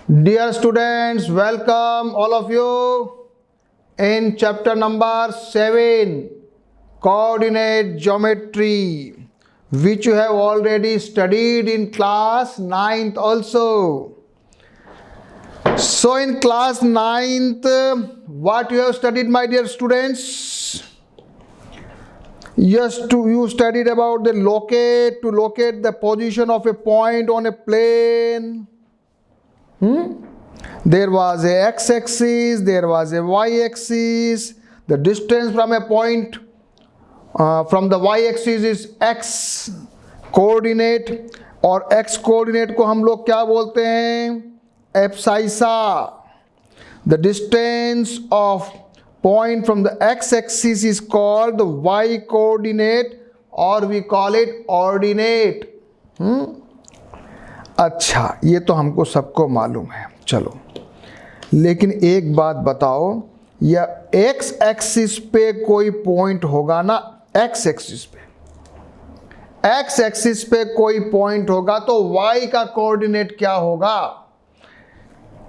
Dear students, welcome all of you in chapter number 7, coordinate geometry, which you have already studied in class 9th also. So in class 9th, what you have studied, my dear students? Yes, you studied about the to locate the position of a point on a plane. There was a x-axis, there was a y-axis. The distance from a point from the y-axis is x coordinate, और x coordinate को हम लोग क्या बोलते हैं? एब्साइसा. The distance of point from the x-axis is called the y coordinate, or we call it ordinate. अच्छा, ये तो हमको सबको मालूम है. चलो, लेकिन एक बात बताओ, या एक्स एक्सिस पे कोई पॉइंट होगा ना? एक्स एक्सिस पे कोई पॉइंट होगा तो वाई का कोऑर्डिनेट क्या होगा?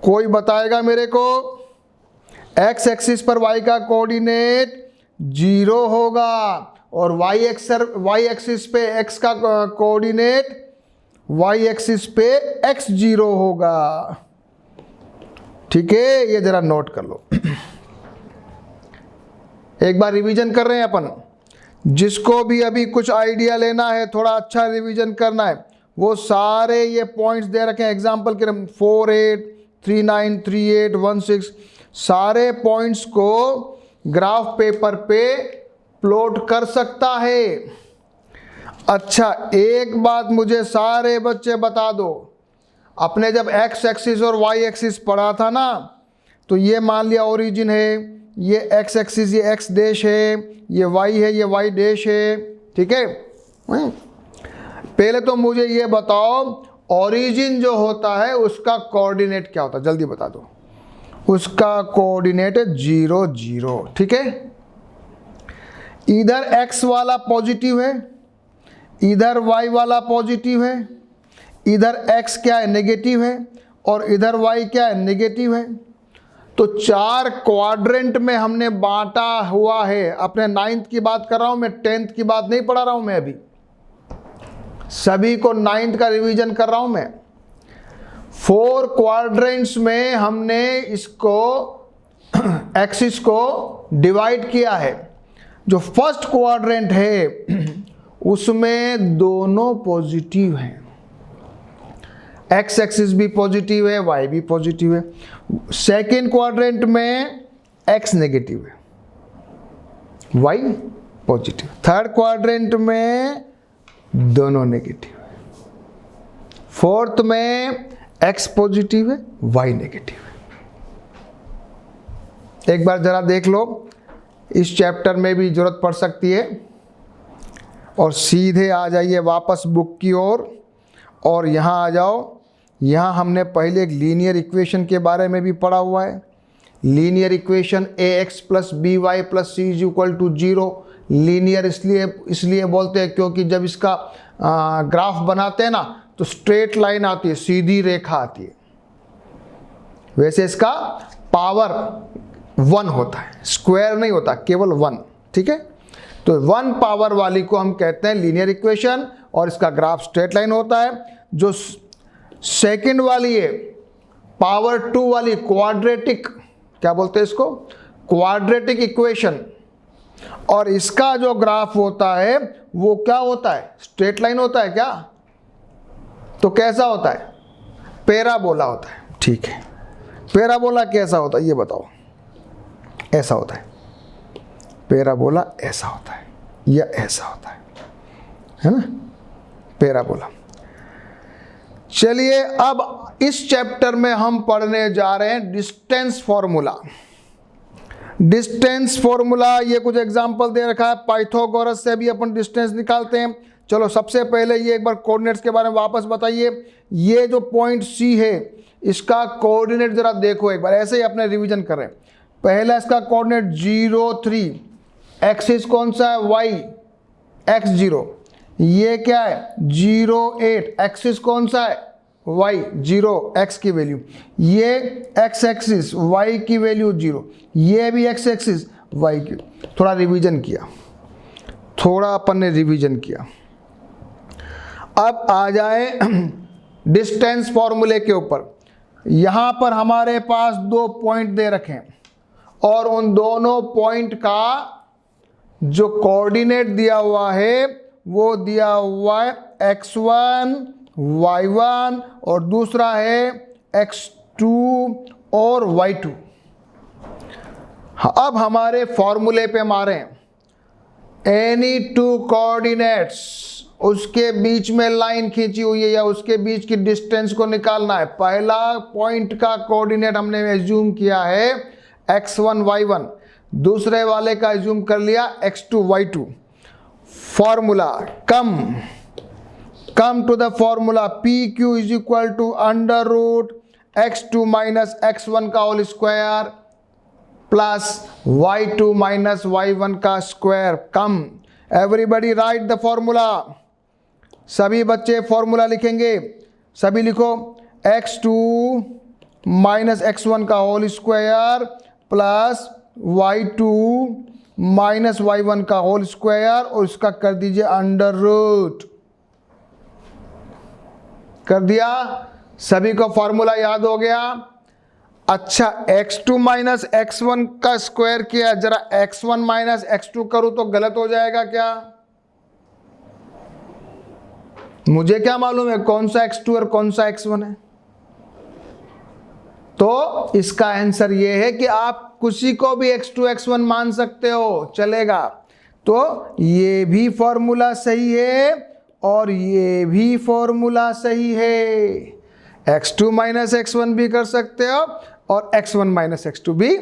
कोई बताएगा मेरे को? एक्स एक्सिस पर वाई का कोऑर्डिनेट 0 होगा, और वाई एक्सिस पे एक्स का कोऑर्डिनेट वाई एक्सिस पे x0 होगा. ठीक है, ये जरा नोट कर लो. एक बार रिवीजन कर रहे हैं अपन. जिसको भी अभी कुछ आइडिया लेना है, थोड़ा अच्छा रिवीजन करना है, वो सारे ये पॉइंट्स दे रखे हैं. एग्जांपल के 4, 8, 3, 9, 3, 8, 1, 6 सारे पॉइंट्स को ग्राफ पेपर पे प्लॉट कर सकता है. अच्छा, एक बात मुझे सारे बच्चे बता दो. अपने जब एक्स एक्सिस और वाई एक्सिस पढ़ा था ना, तो ये मान लिया ओरिजिन है, ये एक्स एक्सिस, ये एक्स डैश है, ये वाई है, ये वाई डैश है. ठीक है, पहले तो मुझे ये बताओ, ओरिजिन जो होता है उसका कोऑर्डिनेट क्या होता है? जल्दी बता दो. उसका कोऑर्डिनेट है 0, 0. ठीक है, इधर एक्स वाला पॉजिटिव है, इधर y वाला पॉजिटिव है, इधर x क्या है? नेगेटिव है, और इधर y क्या है? नेगेटिव है. तो 4 क्वाड्रेंट में हमने बांटा हुआ है. अपने 9th की बात कर रहा हूं मैं, 10th की बात नहीं पढ़ा रहा हूं मैं. अभी सभी को 9th का रिवीजन कर रहा हूं मैं. 4 क्वाड्रेंट्स में हमने इसको एक्सिस को डिवाइड किया है. जो फर्स्ट क्वाड्रेंट है उसमें दोनों पॉजिटिव हैं. एक्स एक्सिस भी पॉजिटिव है, वाई भी पॉजिटिव है. सेकेंड क्वाड्रेंट में एक्स नेगेटिव है, वाई पॉजिटिव. थर्ड क्वाड्रेंट में दोनों नेगेटिव है. फोर्थ में एक्स पॉजिटिव है, वाई नेगेटिव है. एक बार जरा देख लो, इस चैप्टर में भी जरूरत पड़ सकती है. और सीधे आ जाइए वापस बुक की ओर, और यहाँ आ जाओ. यहाँ हमने पहले एक लीनियर इक्वेशन के बारे में भी पढ़ा हुआ है. Linear equation ax + by + c = 0. Linear इसलिए बोलते हैं क्योंकि जब इसका ग्राफ बनाते हैं ना, तो स्ट्रेट लाइन आती है, सीधी रेखा आती है. वैसे इसका पावर 1 होता है, स्क्वायर नहीं होता, केवल 1. ठीक है, तो 1 पावर वाली को हम कहते हैं लीनियर इक्वेशन, और इसका ग्राफ स्ट्रेट लाइन होता है. जो सेकंड वाली है, पावर 2 वाली, क्वाड्रेटिक, क्या बोलते हैं इसको? Quadratic equation. और इसका जो ग्राफ होता है वो क्या होता है? स्ट्रेट लाइन होता है क्या? तो कैसा होता है? पैराबोला होता है. ठीक है, पैराबोला कैसा होता है ये बताओ? ऐसा होता है. पैराबोला ऐसा होता है, या ऐसा होता है ना? पैराबोला. चलिए, अब इस चैप्टर में हम पढ़ने जा रहे हैं डिस्टेंस फॉर्मूला. डिस्टेंस फॉर्मूला, ये कुछ एग्जांपल दे रखा है. पाइथागोरस से भी अपन डिस्टेंस निकालते हैं. चलो, सबसे पहले ये एक बार कोऑर्डिनेट्स के बारे में वापस बताइए. ये जो पॉइंट C है, इसका कोऑर्डिनेट जरा देखो एक बार. ऐसे ही अपने रिवीजन कर रहे हैं. पहला इसका कोऑर्डिनेट 0, 3. एक्सिस कौन सा है? y, x0. ये क्या है? 0, 8. एक्सिस कौन सा है? y 0 x की वैल्यू, ये x एक्सिस y की वैल्यू 0, ये भी x एक्सिस y की। थोड़ा रिवीजन किया, थोड़ा अपन ने रिवीजन किया। अब आ जाए डिस्टेंस फॉर्मूले के ऊपर। यहां पर हमारे पास 2 पॉइंट दे रखे हैं और उन दोनों पॉइंट का जो कोऑर्डिनेट दिया हुआ है वो दिया हुआ है x1 y1 और दूसरा है x2 और y2। अब हमारे फॉर्मूले पे मारें, एनी टू कोऑर्डिनेट्स, उसके बीच में लाइन खींची हुई है या उसके बीच की डिस्टेंस को निकालना है। पहला पॉइंट का कोऑर्डिनेट हमने एज्यूम किया है x1 y1, दूसरे वाले का एज्यूम कर लिया x2 y2। Formula come to the formula PQ is equal to under root x2 minus x1 का whole square plus y2 minus y1 का square. Come, everybody write the formula. सभी बच्चे formula लिखेंगे, सभी लिखो x2 माइनस x1 का whole square plus y2 minus y1 का whole square और इसका कर दीजिए अंडर रूट। कर दिया, सभी को फॉर्मूला याद हो गया। अच्छा, x2 माइनस x1 का स्क्वायर किया, जरा x1 माइनस x2 करूं तो गलत हो जाएगा क्या? मुझे क्या मालूम है कौन सा x2 और कौन सा x1 है? तो इसका आंसर ये है कि आप किसी को भी x2 x1 मान सकते हो, चलेगा। तो ये भी फॉर्मूला सही है और ये भी फॉर्मूला सही है। x2 माइनस x1 भी कर सकते हो और x1 माइनस x2 भी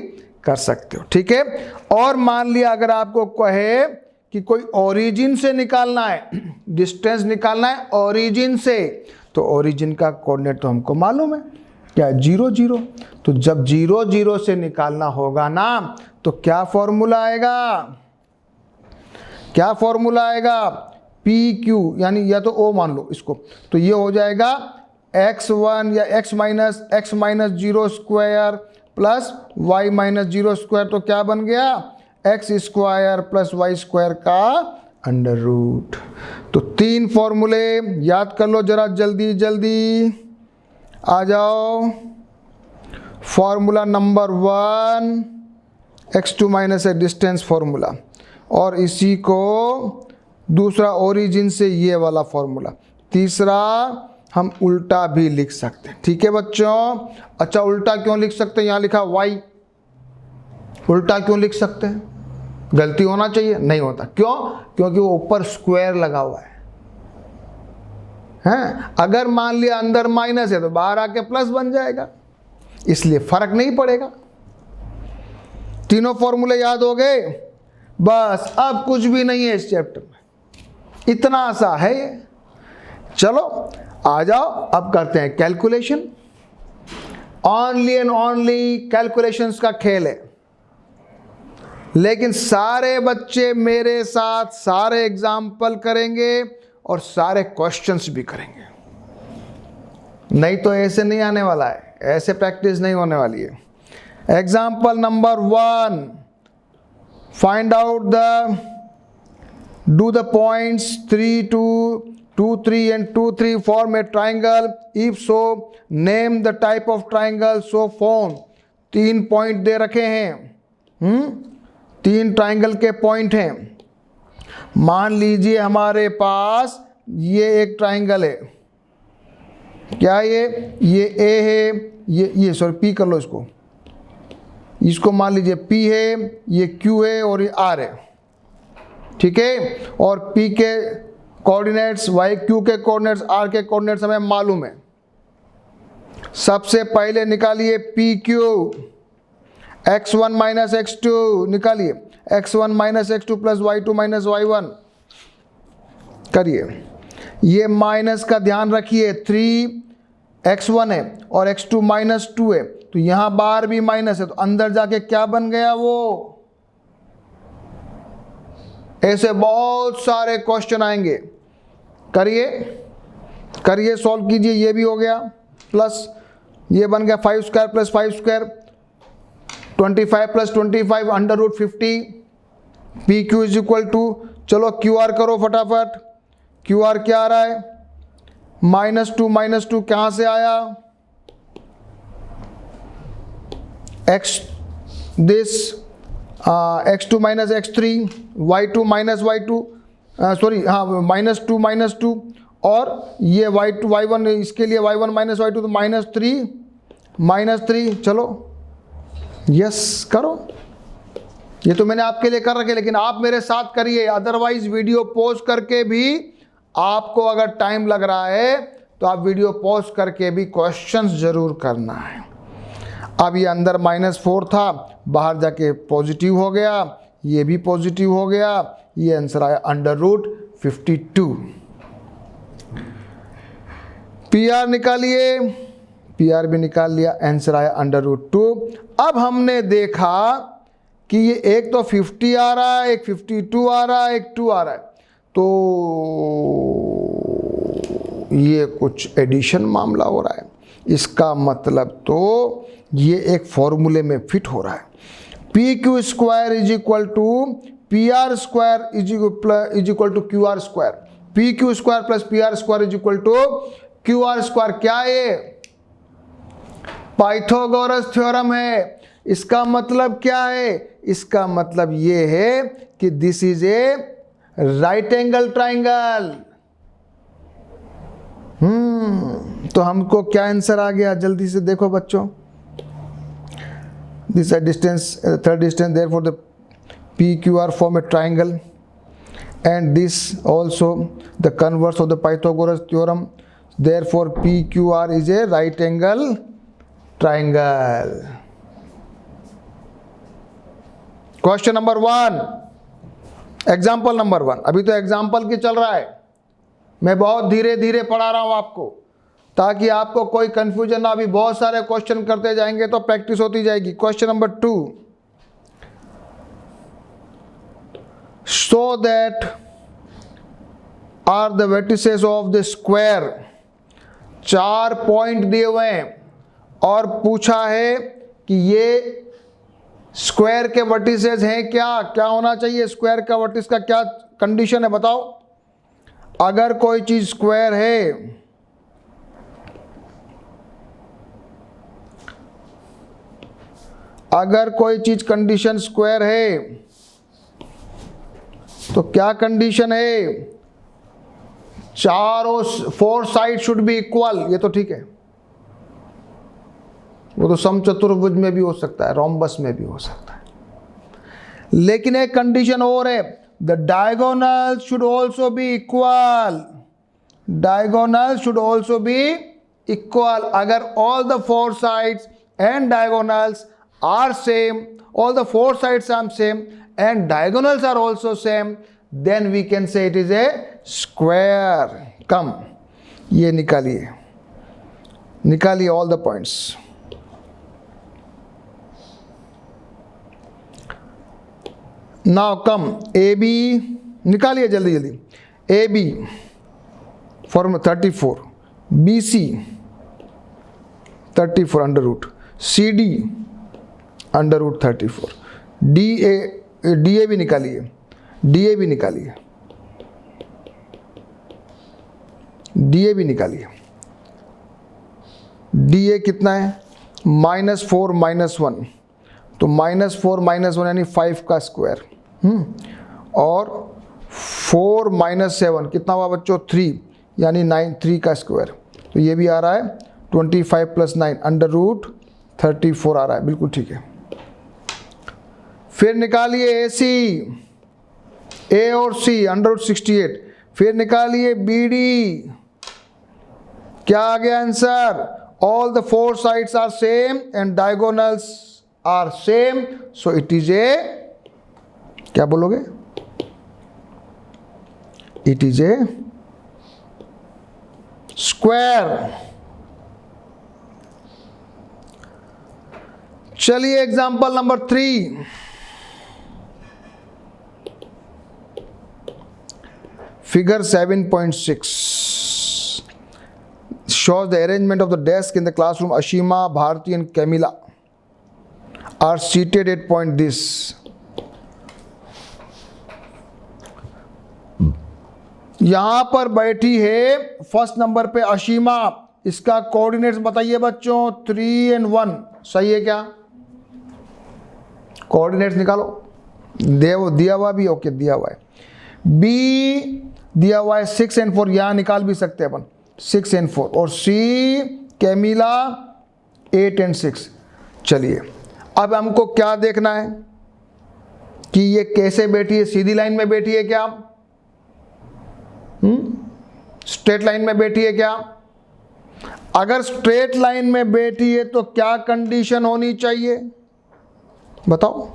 कर सकते हो, ठीक है। और मान लिया अगर आपको कहे कि कोई ओरिजिन से निकालना है, डिस्टेंस निकालना है ओरिजिन से, तो ओरिजिन का कोऑर्डिनेट तो हमको मालूम है क्या, 0 0। तो जब 0 0 से निकालना होगा ना, तो क्या फॉर्मूला आएगा, क्या फॉर्मूला आएगा? PQ, यानी या तो O मान लो इसको, तो ये हो जाएगा x1 या x minus 0 square plus y minus 0 square. तो क्या बन गया, x square plus y square का अंडर रूट। तो 3 फॉर्मूले याद कर लो जरा, जल्दी जल्दी आ जाओ। फॉर्मूला नंबर 1 x2 माइनस है डिस्टेंस फॉर्मूला, और इसी को दूसरा ओरिजिन से ये वाला फॉर्मूला। तीसरा हम उल्टा भी लिख सकते हैं, ठीक है बच्चों। अच्छा, उल्टा क्यों लिख सकते हैं? यहाँ लिखा y, उल्टा क्यों लिख सकते हैं? गलती होना चाहिए, नहीं होता। क्यों? क्योंकि वो ऊपर स्क्वायर लगा हुआ है। हैं? अगर मान लिया अंदर माइनस है तो बाहर आके प्लस बन जाएगा, इसलिए फर्क नहीं पड़ेगा। तीनों फॉर्मूले याद हो गए? बस, अब कुछ भी नहीं है इस चैप्टर में, इतना सा है ये। चलो आ जाओ, अब करते हैं calculation. Only and only calculations का खेल है, लेकिन सारे बच्चे मेरे साथ सारे एग्जाम्पल करेंगे और सारे क्वेश्चंस भी करेंगे, नहीं तो ऐसे नहीं आने वाला है, ऐसे प्रैक्टिस नहीं होने वाली है। Example number 1, find out do the points 3 2 2 3 and 2 3 form a triangle, if so name the type of triangle so formed। 3 point दे रखे हैं, 3 ट्राइंगल के पॉइंट हैं। मान लीजिए हमारे पास ये एक ट्राइंगल है, क्या ये A है, ये सॉरी P कर लो इसको मान लीजिए P है, ये Q है और ये R है, ठीक है। और P के कोऑर्डिनेट्स, y Q के कोऑर्डिनेट्स, R के कोऑर्डिनेट्स हमें मालूम है। सबसे पहले निकालिए PQ, x1 माइनस x2 निकालिए, x1 minus x2 plus y2 minus y1 करिए। ये माइनस का ध्यान रखिए, 3x1 है और x2 माइनस 2 है, तो यहां बाहर भी माइनस है, तो अंदर जाके क्या बन गया वो। ऐसे बहुत सारे क्वेश्चन आएंगे, करिए। करिए, सॉल्व कीजिए, ये भी हो गया, प्लस ये बन गया 5 square plus 5 square, 25 plus 25 under root 50, P Q is equal to, चलो क्यू आर करो फटाफट, क्यू आर क्या आ रहा है, -2 कहाँ से आया, x this x2 minus x3, y2 minus y2, sorry हाँ -2 और ये y2 y1, इसके लिए y1 माइनस y2 तो -3, चलो यस करो, ये तो मैंने आपके लिए कर रखे, लेकिन आप मेरे साथ करिए, अदरवाइज वीडियो पॉज करके भी आपको अगर टाइम लग रहा है तो आप वीडियो पॉज करके भी क्वेश्चंस जरूर करना है। अब ये अंदर -4 था, बाहर जाके पॉजिटिव हो गया, ये भी पॉजिटिव हो गया, ये आंसर आया अंडर रूट 52। पी आर निकालिए, पी आर भी निकाल लिया, आंसर आया अंडर रूट 2। अब हमने देखा कि ये एक तो 50 आ रहा है, एक 52 आ रहा है, एक 2 आ रहा है, तो ये कुछ एडिशन मामला हो रहा है, इसका मतलब तो ये एक फॉर्मूले में फिट हो रहा है। P Q square is equal to P R square is equal to Q R square, P Q square plus P R square is equal to Q R square. क्या है? पाइथागोरस थ्योरम है। इसका मतलब क्या है? इसका मतलब ये है कि this is a right angle triangle. तो हमको क्या आंसर आ गया, जल्दी से देखो बच्चों। दिस है distance, third distance, therefore the P Q R form A triangle and this also the converse of the Pythagoras theorem, therefore P Q R is a right angle triangle. Question number 1, example number 1। अभी तो example की चल रहा है, मैं बहुत धीरे धीरे पढ़ा रहा हूं आपको ताकि आपको कोई कंफ्यूजन ना। अभी बहुत सारे क्वेश्चन करते जाएंगे तो प्रैक्टिस होती जाएगी। Question number 2, show that are the vertices of the square. 4 point दिए हुए हैं और पूछा है कि ये स्क्वायर के वर्टिसेस हैं क्या, क्या होना चाहिए, स्क्वायर का वर्टिस का क्या कंडीशन है बताओ। अगर कोई चीज स्क्वायर है, अगर कोई चीज कंडीशन स्क्वायर है तो क्या कंडीशन है? चारों 4 साइड शुड बी इक्वल। ये तो ठीक है, वो तो समचतुर्भुज में भी हो सकता है, रोम्बस में भी हो सकता है, लेकिन एक कंडीशन और है, the diagonal should also be equal. Diagonal should also be equal. अगर all the 4 sides and diagonals are same, all the 4 sides are same and diagonals are also same, then we can say it is a square. Come, ये निकालिए, निकालिए all the points. Now come, AB निकालिए जल्दी जल्दी। AB formula 34, BC 34 under root, CD under root 34, DA भी निकालिए, DA भी निकालिए, DA भी निकालिए। DA कितना है? -4 -1, तो -4 -1 यानी 5 का स्क्वायर, और 4 -7 कितना हुआ बच्चों? 3 यानी 3 का स्क्वायर। तो ये भी आ रहा है 25 + 9 अंडर रूट 34 आ रहा है, बिल्कुल ठीक है। फिर निकालिए AC, A और C अंडर रूट 68। फिर निकालिए BD, क्या आ गया answer? All the 4 sides are same and diagonals are same, so it is a, क्या बोलोगे? It is a square. चलिए example number 3, figure 7.6। shows the arrangement of the desk in the classroom. Ashima, Bharti and Camilla are seated at point this. यहां पर बैठी है first number पे अशीमा। इसका coordinates बताइए बच्चों, 3 और 1। सही है क्या? कोऑर्डिनेट्स निकालो। दिया हुआ भी, ओके दिया हुआ है। बी दिया हुआ है 6 और 4, यहां निकाल भी सकते हैं अपन 6 और 4। और सी कैमिला 8 और 6। चलिए अब हमको क्या देखना है कि ये कैसे बैठी है। सीधी लाइन में बैठी है क्या? स्ट्रेट लाइन में बैठी है क्या? अगर स्ट्रेट लाइन में बैठी है तो क्या कंडीशन होनी चाहिए बताओ?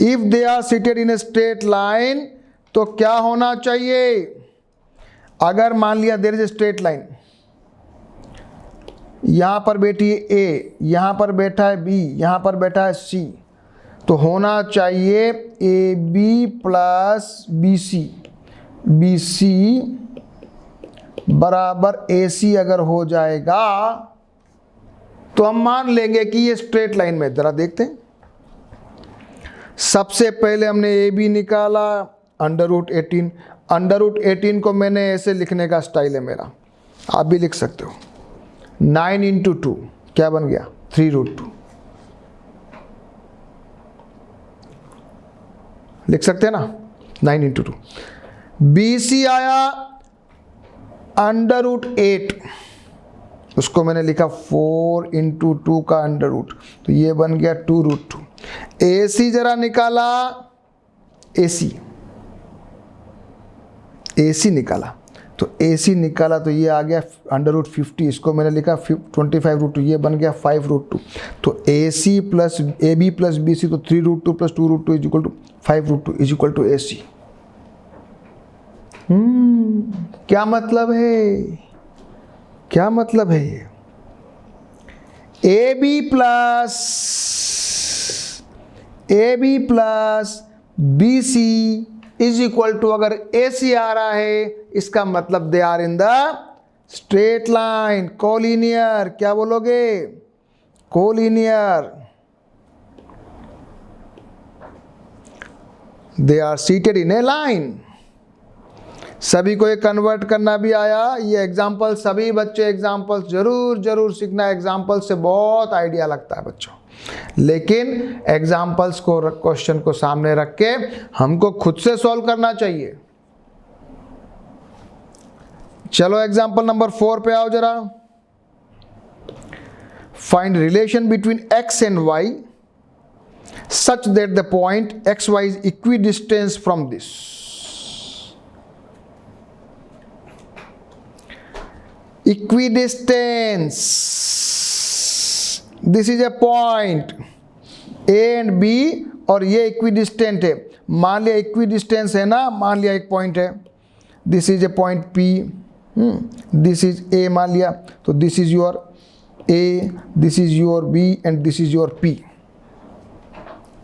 If they are seated in a straight line तो क्या होना चाहिए? अगर मान लिया there is a straight line, यहां पर बैठी है ए, यहां पर बैठा है बी, यहां पर बैठा है सी, तो होना चाहिए A B plus B C. B C बराबर ए सी अगर हो जाएगा तो हम मान लेंगे कि ये स्ट्रेट लाइन में। जरा देखते हैं, सबसे पहले हमने ए बी निकाला, √18। √18 को मैंने ऐसे लिखने का स्टाइल है मेरा, आप भी लिख सकते हो। 9 × 2 क्या बन गया? 3√2 लिख सकते हैं ना, 9 × 2। BC आया √8, उसको मैंने लिखा 4 × 2 का √, तो ये बन गया 2√2। AC जरा निकाला, AC निकाला, तो AC निकाला तो ये आ गया √50, इसको मैंने लिखा 25√2, ये बन गया 5√2। तो AC plus AB plus BC, तो 3√2 plus 2√2 is equal to 5√2 is equal to AC। क्या मतलब है? क्या मतलब है ये? AB plus BC is equal to, अगर AC आ रहा है इसका मतलब they are in the straight line, collinear. क्या बोलोगे? Collinear. They are seated in a line. सभी को ये कन्वर्ट करना भी आया? ये एग्जाम्पल सभी बच्चे एग्जाम्पल्स जरूर सीखना। एग्जाम्पल से बहुत आइडिया लगता है बच्चों, लेकिन एग्जाम्पल्स को क्वेश्चन को सामने रख के हमको खुद से सॉल्व करना चाहिए। चलो एग्जाम्पल नंबर 4 पे आओ जरा। Find relation between x and y such that the point xy is equidistant from this. Equidistance, this is a point A and B और ये equidistant है। मान लिया equidistance है ना, मान लिया एक पॉइंट है, this is a point P, this is A मान लिया, तो this is your A, this is your B and this is your P,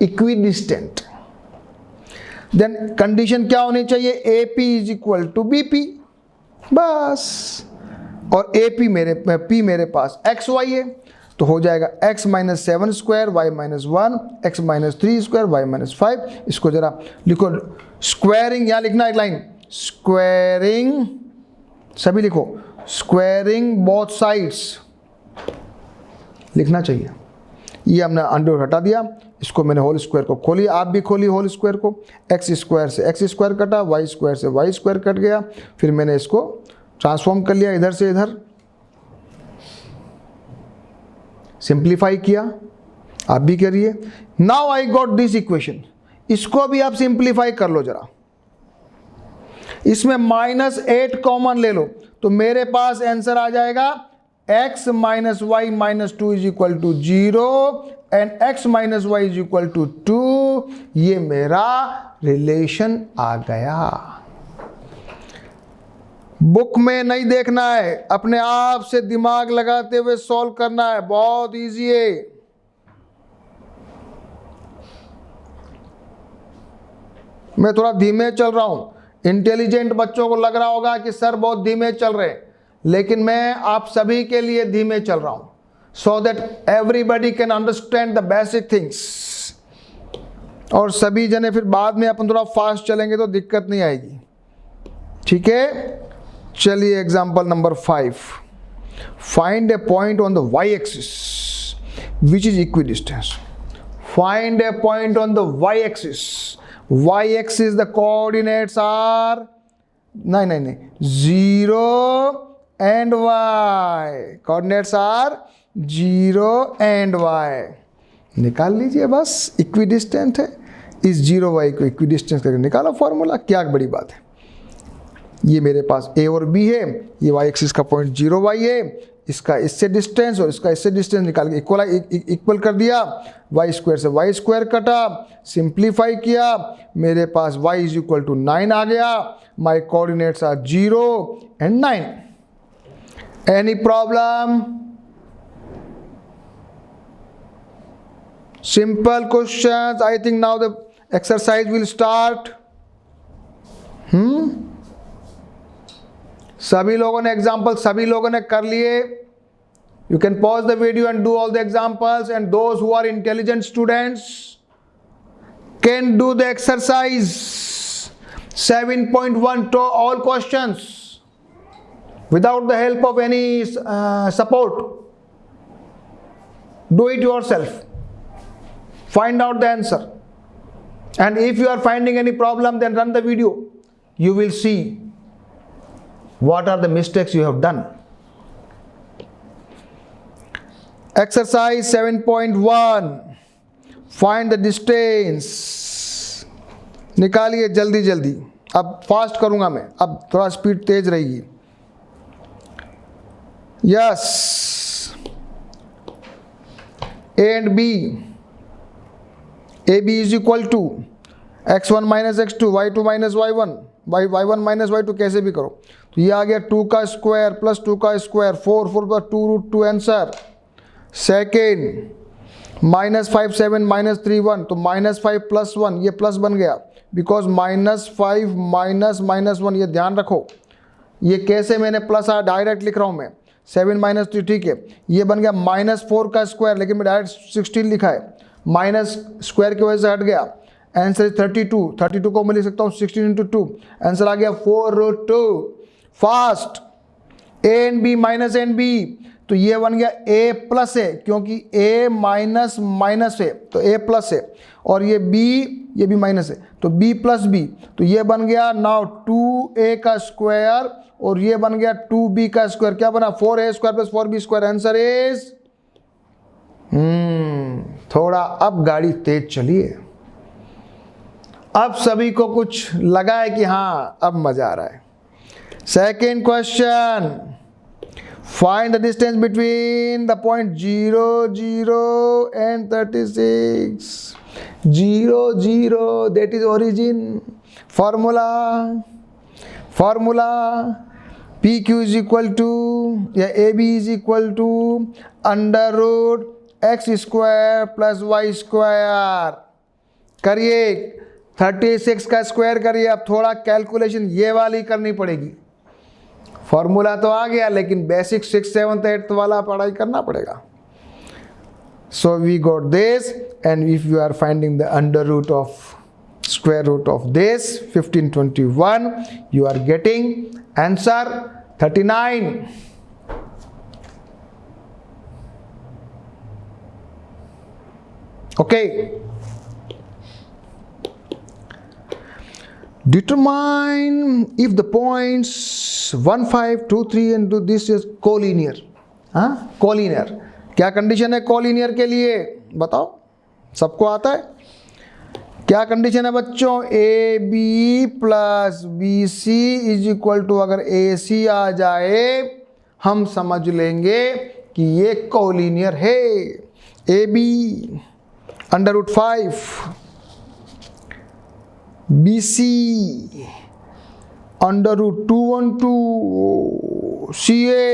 equidistant। then condition क्या होनी चाहिए? AP is equal to BP, बस। और AP P मेरे पास XY है, तो हो जाएगा x - 7 square y - 1 x - 3 square y - 5। इसको जरा लिखो, स्क्वायरिंग, यहाँ लिखना एक लाइन, स्क्वायरिंग, सभी लिखो, स्क्वायरिंग बोथ साइड्स लिखना चाहिए। ये हमने अंडर हटा दिया, इसको मैंने होल स्क्वायर को खोली, आप भी खोली होल स्क्वायर को। x स्क्वायर से x स्क्वायर कटा, y स्क्वायर से y स्क्वायर कट गया, फिर मैंने इसको ट्रांसफॉर्म कर लिया इधर से इधर, सिंप्लीफाई किया, आप भी करिए। Now I got this equation, इसको भी आप सिंप्लीफाई कर लो जरा। इसमें -8 कॉमन ले लो, तो मेरे पास आंसर आ जाएगा x - y - 2 is equal to 0 and x - y is equal to 2। ये मेरा रिलेशन आ गया। बुक में नहीं देखना है, अपने आप से दिमाग लगाते हुए सॉल्व करना है, बहुत इजी है। मैं थोड़ा धीमे चल रहा हूं, इंटेलिजेंट बच्चों को लग रहा होगा कि सर बहुत धीमे चल रहे हैं, लेकिन मैं आप सभी के लिए धीमे चल रहा हूं, so that everybody can understand the basic things. और सभी जने फिर बाद में अपन थोड़ा फास्ट चलेंगे तो दिक्कत नहीं आएगी, ठीक है। चलिए example number 5, find a point on the Y axis which is equidistance. Find a point on the Y axis. Y axis the coordinates are नहीं 0 and y, coordinates are 0 and y। निकाल लीजिए बस, इक्विडिस्टेंट है, इस 0 y को equidistance करके निकालो formula, क्या बड़ी बात है। ये मेरे पास a और b है, ये y एक्सिस का पॉइंट 0 y है, इसका इससे डिस्टेंस और इसका इससे डिस्टेंस निकाल के इक्वल कर दिया, y स्क्वायर से y स्क्वायर कटा, सिंप्लीफाई किया, मेरे पास y इज इक्वल टू 9 आ गया। माई coordinates are 0 and 9। Any problem? Simple questions. I think now the exercise will start. सभी लोगों ने एग्जाम्पल सभी लोगों ने कर लिए। You can pause the video and do all the examples, and those who are intelligent students can do the exercise 7.1 to all questions without the help of any support. Do it yourself. Find out the answer. And if you are finding any problem, then run the video. You will see what are the mistakes you have done. Exercise 7.1. Find the distance. निकालिए जल्दी जल्दी। अब fast करूंगा मैं, अब थोड़ा speed तेज रहेगी। Yes, A and B. AB is equal to x1 minus x2, y2 minus y1, y1 minus y2 कैसे भी करो। तो ये आ गया 2 का स्क्वायर प्लस 2 का square, 4 plus 2 root 2 answer. Second -5 7 -3 1, तो -5 प्लस 1, ये प्लस बन गया बिकॉज -5 माइनस -1, ये ध्यान रखो। ये कैसे मैंने प्लस आया, डायरेक्ट लिख रहा हूँ मैं, 7 - 3, ठीक है। ये बन गया -4 का स्क्वायर, लेकिन मैं डायरेक्ट 16 लिखा है, माइनस स्क्वायर की वजह से हट गया। आंसर इज 32 को मैं लिख सकता हूँ 16 × 2, आंसर आ गया 4√2। Fast A and B minus and B, तो ये बन गया A प्लस है, क्योंकि A माइनस है तो A प्लस है, और ये भी माइनस है तो B प्लस B, तो ये बन गया नाउ 2A का स्क्वायर, और ये बन गया 2B का स्क्वायर, क्या बना 4A square plus 4B square. Answer is थोड़ा अब गाड़ी तेज चलिए, अब सभी को कुछ लगा है कि हाँ अब मजा आ रहा है। Second question, find the distance between the point 0 0 and 36। 0 0 that is origin. Formula PQ is equal to या AB is equal to √x square plus y square. करिए 36 का स्क्वायर करिए। अब थोड़ा कैलकुलेशन ये वाली करनी पड़ेगी। फॉर्मूला तो आ गया, लेकिन बेसिक 6th 7th 8th वाला पढ़ाई करना पड़ेगा। So we got this, and if you are finding the square root of this 1521, you are getting answer 39। okay, determine if the points 1 5 2 3 and this is collinear। collinear क्या condition है collinear के लिए बताओ, सबको आता है? क्या कंडीशन है बच्चों? AB plus BC is equal to, अगर AC आ जाए हम समझ लेंगे कि ये कोलिनियर है। AB √5, BC √212, CA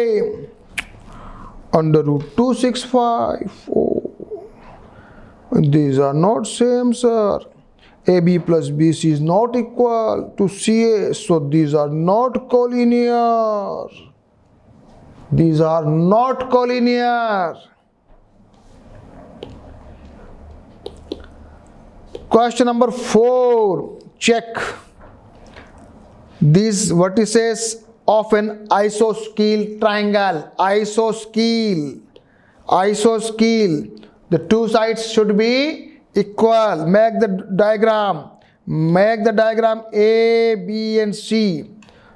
√265। These are not same, sir. AB plus BC is not equal to CA, so these are not collinear. These are not collinear. Question number 4. Check these vertices of an isosceles triangle. Isosceles. The two sides should be equal. Make the diagram. A, B, and C.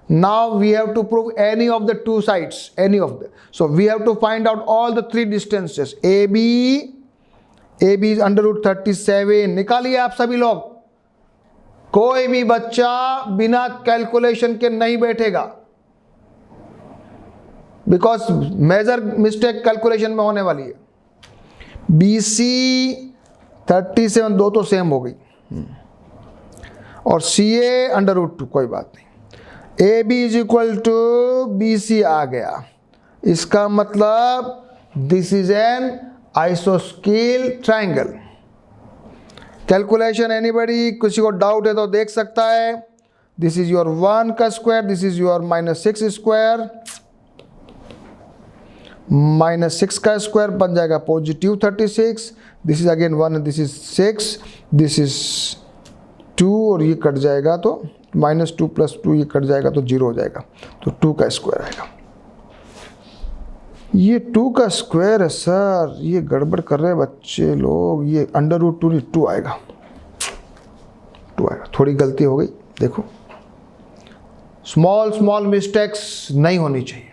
Now we have to prove any of the two sides. So we have to find out all the three distances. AB is under root 37. निकालिए आप सभी लोग. कोई भी बच्चा बिना calculation के नहीं बैठेगा, बिकॉज मेजर मिस्टेक कैलकुलेशन में होने वाली है. BC 37, दो तो सेम हो गई, और CA अंडर रूट 2, कोई बात नहीं. AB is equal to BC आ गया. इसका मतलब दिस इज एन आइसोस्केल ट्राइंगल. कैलकुलेशन एनीबडी, किसी को डाउट है तो देख सकता है. दिस इज योर 1 का square, this is your -6 square. -6 का स्क्वायर बन जाएगा positive 36. This is again 1, this is 6, this is 2, और ये कट जाएगा तो -2 + 2 ये कट जाएगा तो 0 हो जाएगा, तो 2 का स्क्वायर आएगा. ये 2 का स्क्वायर है सर, ये गड़बड़ कर रहे हैं बच्चे लोग. ये अंडर रूट 2 नहीं 2 आएगा, 2 आएगा. थोड़ी गलती हो गई, देखो स्मॉल मिस्टेक्स नहीं होनी चाहिए.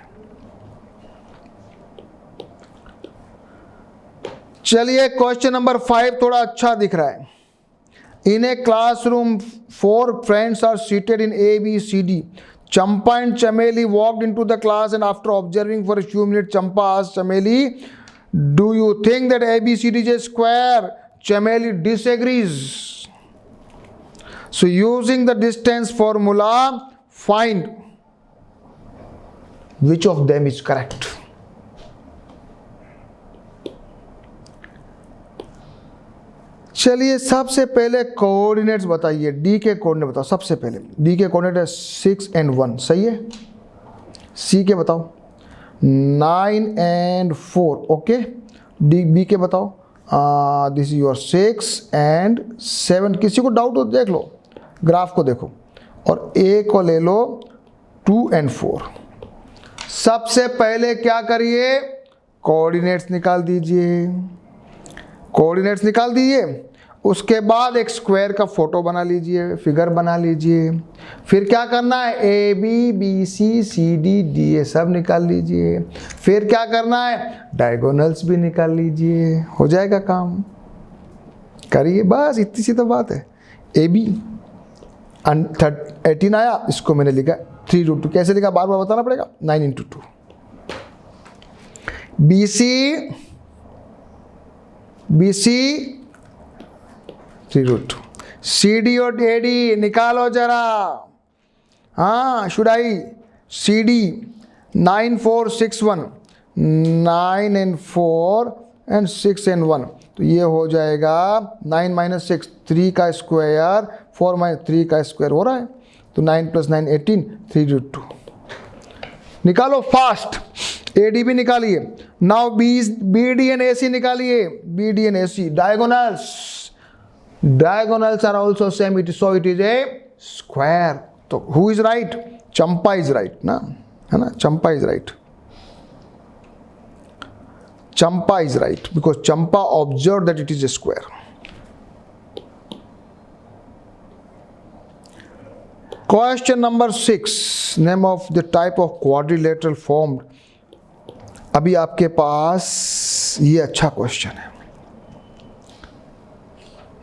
चलिए क्वेश्चन नंबर 5 थोड़ा अच्छा दिख रहा है. In a classroom, 4 friends are seated in A, B, C, D. Champa and Chameli walked into the class, and after observing for a few minutes, Champa asked Chameli, "Do you think that ABCD is a square?" Chameli disagrees. So using the distance formula, find which of them is correct. चलिए सबसे पहले coordinates बताइए. D के coordinate बताओ. सबसे पहले D के coordinate है 6 and 1, सही है. सी के बताओ 9 and 4, ओके. डी बी के बताओ दिस इज योर 6 and 7. किसी को डाउट हो देख लो, ग्राफ को देखो. और ए को ले लो 2 and 4. सबसे पहले क्या करिए, कोऑर्डिनेट्स निकाल दीजिए. कोऑर्डिनेट्स निकाल दीजिए. उसके बाद एक स्क्वायर का फोटो बना लीजिए, फिगर बना लीजिए. फिर क्या करना है, A B B C C D D A सब निकाल लीजिए. फिर क्या करना है, डायगोनल्स भी निकाल लीजिए. हो जाएगा काम. करिए, बस इतनी सी तो बात है. ए बी 18 आया, इसको मैंने लिखा 3√2. कैसे लिखा बार बार बताना पड़ेगा. 9 × 2. BC 3√2. CD और AD निकालो जरा. हाँ शुडाई. CD 9 4 6 1, 9 and 4 and 6 and 1, तो ये हो जाएगा 9 - 6 3 का स्क्वायर, 4 - 3 का स्क्वायर हो रहा है, तो 9 + 9 18, 3√2. निकालो फास्ट. AD भी निकालिए. नाउ BD and AC निकालिए. BD and AC diagonals are also same, so it is a square. तो who is right? Champa is right ना, है ना. Champa is right. Champa is right because Champa observed that it is a square. Question number 6. Name of the type of quadrilateral formed. अभी आपके पास ये अच्छा question है.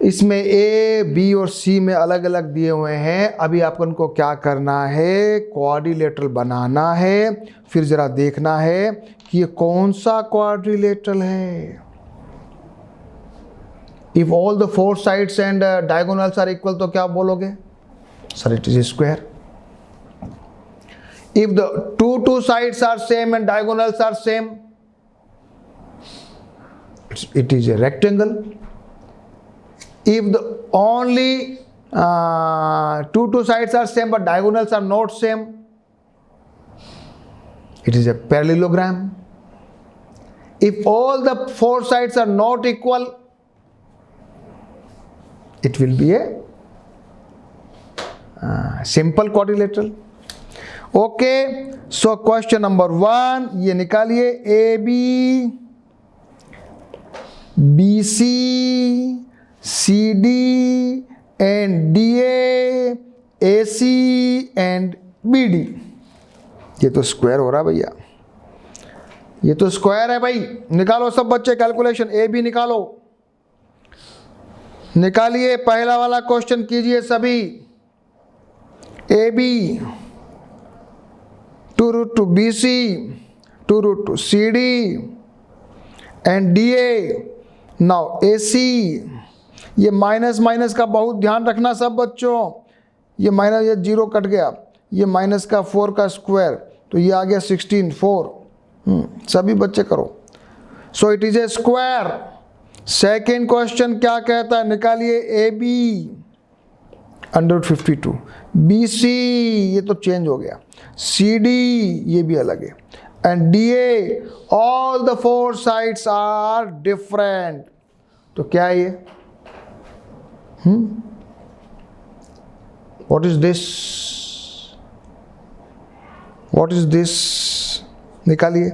इसमें ए बी और सी में अलग अलग दिए हुए हैं. अभी आपको उनको क्या करना है, क्वाड्रिलेटरल बनाना है. फिर जरा देखना है कि ये कौन सा क्वाड्रिलेटरल है. If all the 4 sides and diagonals are equal, तो क्या बोलोगे, sir it is square. If the two sides are same and diagonals are same, it is a rectangle. If the only two sides are same but diagonals are not same, It is a parallelogram. If all the four sides are not equal, it will be a simple quadrilateral. Okay, so question number 1 ये निकालिए, AB, BC, CD and DA, AC and BD. ये तो square हो रहा है भैया, ये तो स्क्वायर है भाई। निकालो सब बच्चे कैलकुलेशन, AB निकालो, निकालिए। पहला वाला क्वेश्चन कीजिए सभी। AB 2√2 BC 2√2 CD and DA. Now AC, ये माइनस माइनस का बहुत ध्यान रखना सब बच्चों। ये माइनस, ये 0 कट गया, ये माइनस का 4 का स्क्वायर, तो ये आ गया 16 4। सभी बच्चे करो। सो it is a square. Second question क्या कहता है, निकालिए। AB √52, BC ये तो चेंज हो गया, CD ये भी अलग है, and DA all the four sides are different. तो क्या है ये? What is this? What is this? निकालिए।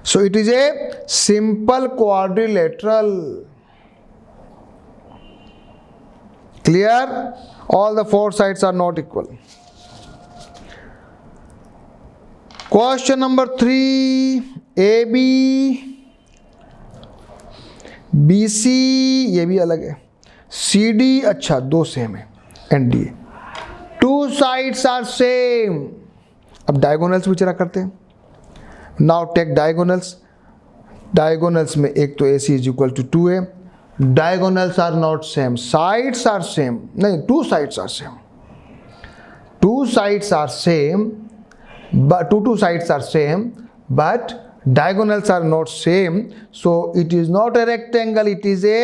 So it is a simple quadrilateral. Clear? All the four sides are not equal. Question number 3, AB, BC ये भी अलग है, CD अच्छा दो सेम है, and DA. Two sides are same. अब diagonals भी चला करते हैं। Now take diagonals. Diagonals में एक तो AC is equal to 2 है, diagonals are not same, sides are same. नहीं, two sides are same. Two sides are same, but two sides are same, but diagonals are not same. So it is not a rectangle. It is a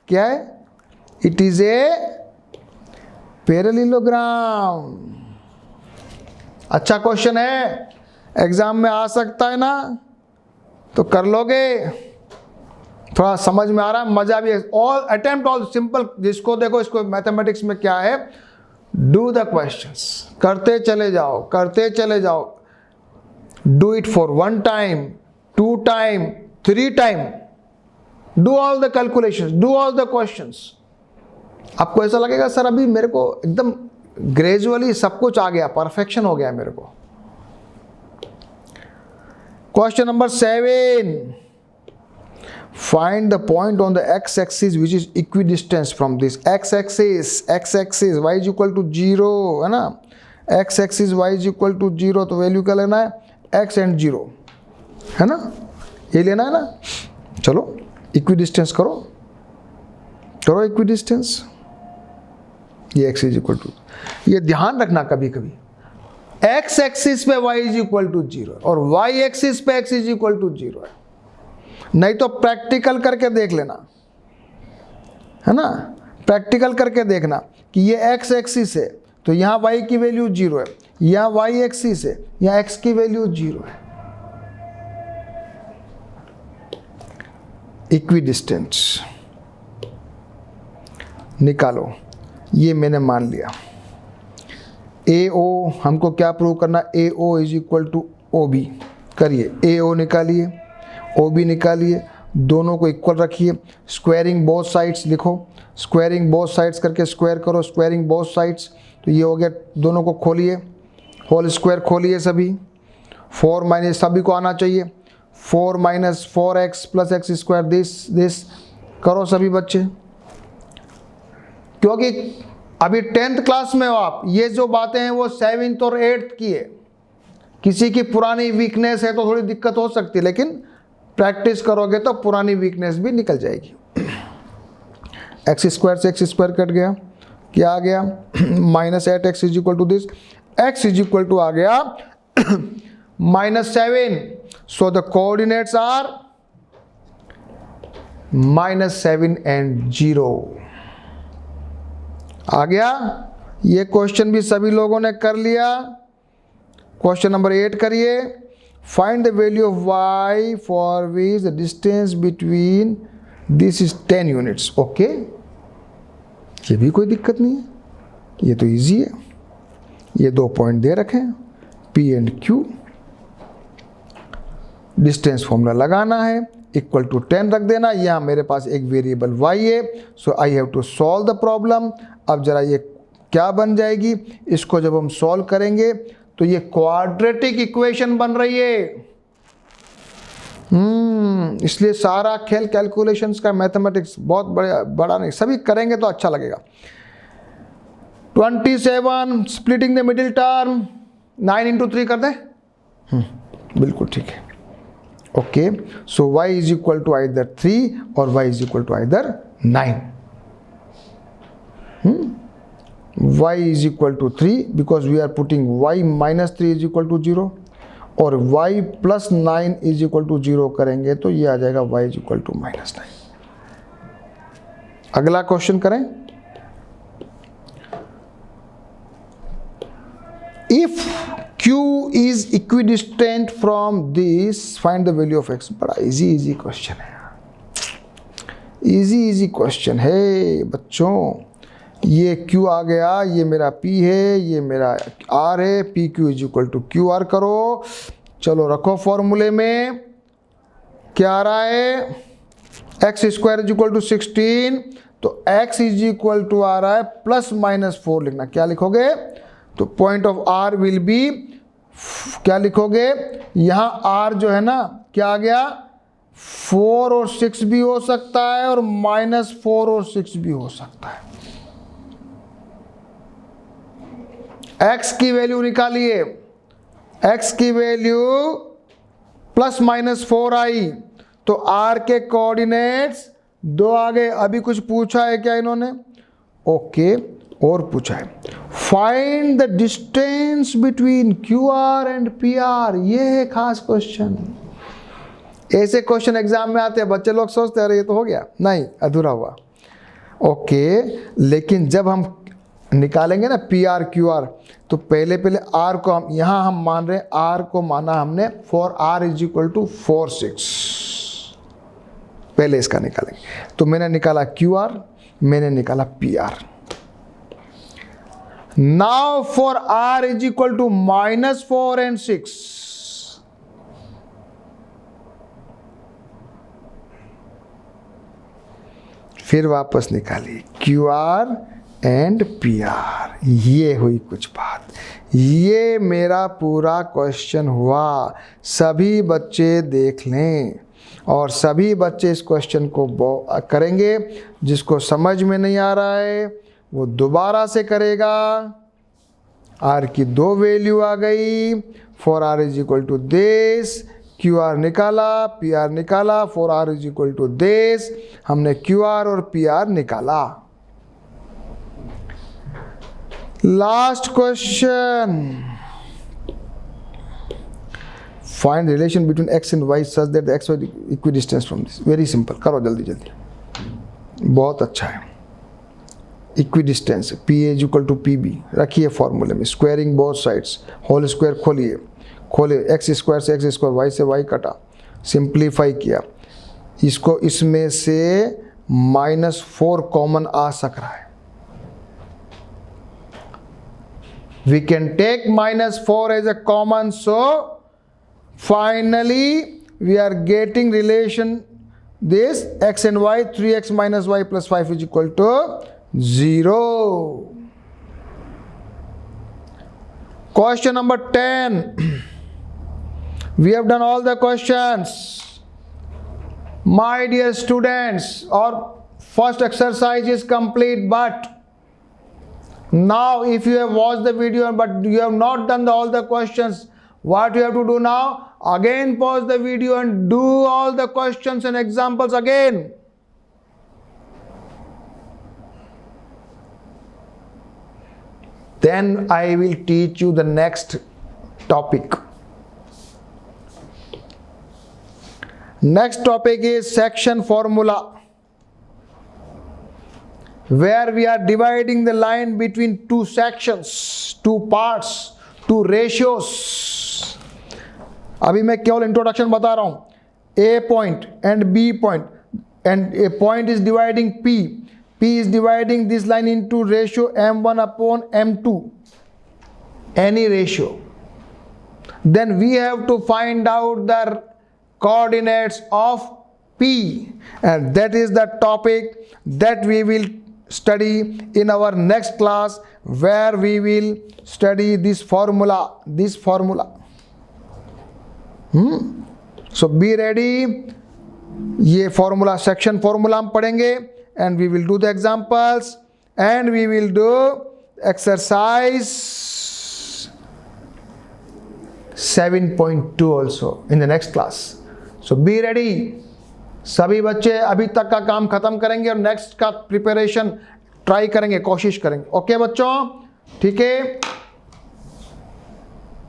क्या है? It is a parallelogram. अच्छा question है, exam में आ सकता है ना, तो कर लोगे। थोड़ा समझ में आ रहा है, मजा भी है। ऑल अटेम्प्ट ऑल सिंपल, जिसको देखो इसको मैथमेटिक्स में क्या है, डू द क्वेश्चंस, करते चले जाओ, करते चले जाओ। Do it for 1 time, 2 time, 3 time, do all the calculations, do all the questions. आपको ऐसा लगेगा सर अभी मेरे को एकदम ग्रेजुअली सब कुछ आ गया, परफेक्शन हो गया मेरे को। Question number 7, find the point on the x-axis which is equidistant from this x-axis y is equal to 0 है ना, x-axis y is equal to 0, तो वैल्यू क्या लेना है, x and 0 है ना, ये लेना है ना। चलो इक्विडिस्टेंस करो, करो इक्विडिस्टेंस। ये x is equal to, ये ध्यान रखना कभी कभी x एक्सिस पे y is equal to 0 और y एक्सिस पे x is equal to 0 है, नहीं तो प्रैक्टिकल करके देख लेना, है ना। प्रैक्टिकल करके देखना कि ये x एक्सिस है तो यहाँ y की वैल्यू 0 है, यहाँ y एक्सिस है, यहाँ x की वैल्यू 0 है। इक्विडिस्टेंस निकालो, ये मैंने मान लिया। AO हमको क्या प्रूव करना, AO is equal to OB। करिए, AO निकालिए, OB निकालिए, दोनों को इक्वल रखिए। स्क्वायरिंग बोथ साइड्स लिखो, स्क्वायरिंग बोथ साइड्स करके स्क्वायर करो, स्क्वायरिंग बोथ साइड्स, तो ये हो गया। दोनों को खोलिए, होल स्क्वायर खोलिए सभी। 4 माइनस, सभी को आना चाहिए, 4 minus 4x plus x square, this करो सभी बच्चे, क्योंकि अभी 10th क्लास में हो आप। ये जो बातें हैं वो 7th और 8th की है। किसी की पुरानी वीकनेस है तो थोड़ी दिक्कत हो सकती है, लेकिन प्रैक्टिस करोगे तो पुरानी वीकनेस भी निकल जाएगी। एक्स स्क्वायर से एक्स स्क्वायर कट गया, क्या आ गया, -8x is equal to this, x is equal to आ गया -7। So the coordinates are -7 and 0 आ गया। ये क्वेश्चन भी सभी लोगों ने कर लिया। क्वेश्चन नंबर 8 करिए। Find the value of y for which the distance between this is 10 units. Okay, ये भी कोई दिक्कत नहीं है, ये तो इजी है। ये 2 पॉइंट दे रखे हैं P and Q, distance formula लगाना है, इक्वल टू 10 रख देना। यहाँ मेरे पास एक वेरिएबल y है, so I have to solve the problem. अब जरा ये क्या बन जाएगी, इसको जब हम सॉल्व करेंगे तो ये क्वाड्रेटिक इक्वेशन बन रही है। इसलिए सारा खेल कैलकुलेशंस का, मैथमेटिक्स बहुत बड़ा नहीं, सभी करेंगे तो अच्छा लगेगा। 27 splitting the middle term 9 into 3 कर दें। बिल्कुल ठीक है। Okay, so y is equal to either 3 और y is equal to either 9। y is equal to 3 because we are putting y minus 3 is equal to 0 और y plus 9 is equal to 0 करेंगे तो ये आ जाएगा y is equal to minus 9। अगला question करें। If q is equidistant from this, find the value of x। बड़ा easy question है, easy question है बच्चों। ये Q आ गया, ये मेरा P है, ये मेरा R है, P Q is equal to Q R करो। चलो रखो फॉर्मूले में, क्या आ रहा है, x square is equal to 16, तो x इज इक्वल टू आ रहा है प्लस माइनस 4 लिखना। क्या लिखोगे, तो point of R will be, क्या लिखोगे, यहाँ R जो है ना, क्या आ गया, 4 और 6 भी हो सकता है और -4 और 6 भी हो सकता है। x की वैल्यू निकालिए, x की वैल्यू प्लस माइनस 4 आई, तो r के कोऑर्डिनेट्स 2 आ गए। अभी कुछ पूछा है क्या इन्होंने, ओके, और पूछा है find the distance between QR and PR। ये है खास क्वेश्चन। ऐसे क्वेश्चन एग्जाम में आते हैं, बच्चे लोग सोचते हैं अरे ये तो हो गया, नहीं, अधूरा हुआ। ओके, लेकिन जब हम निकालेंगे ना PR QR, तो पहले R को हम यहाँ हम मान रहे हैं, R को माना हमने for R is equal to 4 6। पहले इसका निकालेंगे, तो मैंने निकाला QR, मैंने निकाला PR। Now for R is equal to -4 and 6, फिर वापस निकालिए QR एंड PR। ये हुई कुछ बात, ये मेरा पूरा क्वेश्चन हुआ। सभी बच्चे देख लें और सभी बच्चे इस क्वेश्चन को करेंगे। जिसको समझ में नहीं आ रहा है वो दोबारा से करेगा। R की 2 वैल्यू आ गई, for R is equal to this, QR निकाला, PR निकाला, for R is equal to this, हमने QR और PR निकाला। Last question. Find the relation between x and y such that the x y equidistant from this. Very simple. करो जल्दी जल्दी, बहुत अच्छा है। Equidistance P is equal to PB रखिए फॉर्मूले में, squaring both sides, whole square खोलिए, खोले, x स्क्वायर से x स्क्वायर, y से y कटा, सिंप्लीफाई किया, इसको इसमें से -4 कॉमन आ सक रहा है। We can take -4 as a common, so finally we are getting relation this x and y, 3x minus y plus 5 is equal to 0. Question number 10. We have done all the questions. My dear students, our first exercise is complete, but now if you have watched the video but you have not done all the questions, what you have to do now? Again pause the video and do all the questions and examples again. Then I will teach you the next topic. Next topic is section formula, where we are dividing the line between two sections, two parts, two ratios. अभी मैं केवल introduction बता रहा हूँ. A point and B point, and a point is dividing P. P is dividing this line into ratio m1 upon m2, any ratio. Then we have to find out the coordinates of P, and that is the topic that we will study in our next class, where we will study this formula. So be ready. ये formula section formula हम पढ़ेंगे, and we will do the examples, and we will do exercise 7.2 also in the next class. So be ready. सभी बच्चे अभी तक का काम खत्म करेंगे और नेक्स्ट का प्रिपरेशन ट्राई करेंगे, कोशिश करेंगे. ओके बच्चों, ठीक है.